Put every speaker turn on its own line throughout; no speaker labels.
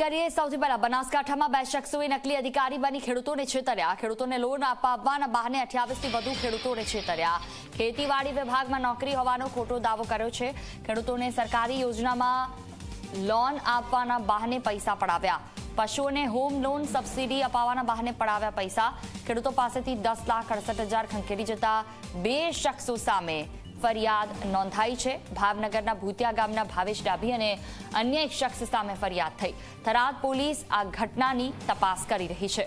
કરીએ સૌથી પહેલા બનાસકાંઠામાં 2 શખ્સોએ નકલી અધિકારી બની ખેડૂતોને છેતર્યા। ખેડૂતોને લોન આપવાના બહાને 28થી વધુ ખેડૂતોને છેતર્યા। ખેતીવાડી વિભાગમાં નોકરી હોવાનો ખોટો દાવો કર્યો છે। ખેડૂતોને સરકારી યોજનામાં લોન આપવાના બહાને પૈસા પડાવ્યા। પશુઓને હોમ લોન સબસિડી અપાવવાના બહાને પડાવ્યા પૈસા। ખેડૂતો પાસેથી 10,68,000 ખંખેરી જતા 2 શખ્સો સામે ફરિયાદ નોંધાઈ છે। ભાવનગરના ભૂતિયા ગામના ભાવેશ ડાભી અને અન્ય એક શખ્સ સામે ફરિયાદ થઈ। થરાદ પોલીસ આ ઘટનાની તપાસ કરી રહી છે।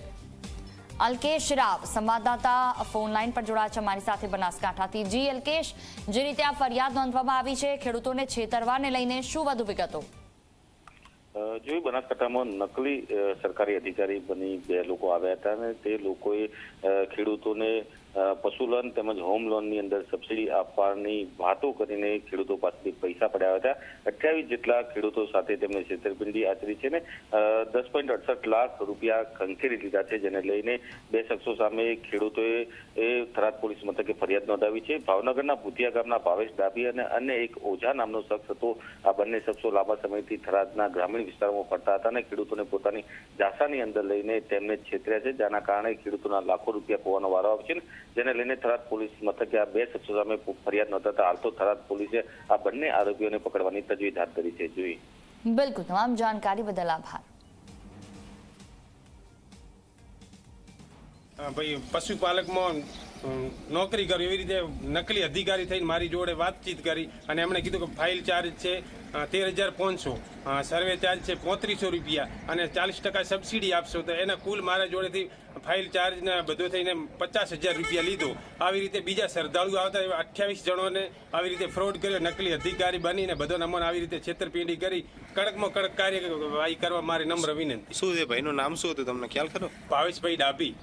અલ્કેશ રાવ સંવાદદાતા ફોન લાઈન પર જોડાયા છે અમારી સાથે બનાસકાંઠાથી। જી અલ્કેશ, જે રીતે આ ફરિયાદ નોંધવામાં આવી છે ખેડૂતોને છેતરવાને લઈને શું વધુ વિગતો?
જોઈ બનાસકાંઠામાં નકલી સરકારી અધિકારી બની 2 લોકો આવ્યા હતા અને તે લોકોએ ખેડૂતોને પશુ લોન તેમજ હોમ લોનની અંદર સબસિડી આપવાની વાતો કરીને ખેડૂતો પાસેથી પૈસા પડાવ્યા હતા। 28 જેટલા ખેડૂતો સાથે તેમણે છેતરપિંડી આચરી છે ને 10.68 લાખ રૂપિયા ખંખેરી લીધા છે, જેને લઈને 2 શખ્સો સામે ખેડૂતોએ થરાદ પોલીસ મથકે ફરિયાદ નોંધાવી છે। ભાવનગરના ભૂતિયા ગામના ભાવેશ ડાભી અને અન્ય એક ઓઝા નામનો શખ્સ હતો। આ બંને શખ્સો લાંબા સમયથી થરાદના ગ્રામીણ વિસ્તારોમાં ફરતા હતા અને ખેડૂતોને પોતાની જાસાની અંદર લઈને તેમને છેતર્યા છે, જેના કારણે ખેડૂતોના લાખો રૂપિયા ખોવાનો વારો આવે છે, જેને લઈને થરાદ પોલીસ મથકે આ 2 શખ્સો સામે ફરિયાદ નોંધાતા હાલ તો થરાદ પોલીસે આ બંને આરોપીઓને પકડવાની તજવીજ હાથ ધરી છે। જોઈ
બિલકુલ, તમામ જાણકારી બદલ આભાર।
ભાઈ પશુપાલકમાં નોકરી કરી એવી રીતે નકલી અધિકારી થઈને મારી જોડે વાતચીત કરી અને એમણે કીધું કે ફાઇલ ચાર્જ છે 13,500, સર્વે ચાર્જ છે 3500 રૂપિયા અને 40% સબસિડી આપશો તો એના કુલ મારા જોડેથી ફાઇલ ચાર્જ ને બધું થઈને 50,000 રૂપિયા લીધો। આવી રીતે બીજા શ્રદ્ધાળુ આવતા 28 જણોને આવી રીતે ફ્રોડ કર્યો, નકલી અધિકારી બનીને બધો નમૂનો આવી રીતે છેતરપિંડી કરી કડકમાં કડક કાર્યવાહી કરવા મારી નમ્ર વિનંતી।
શું છે ભાઈનું નામ શું હતું તમને ખ્યાલ ખરો?
ભાવેશભાઈ ડાભી।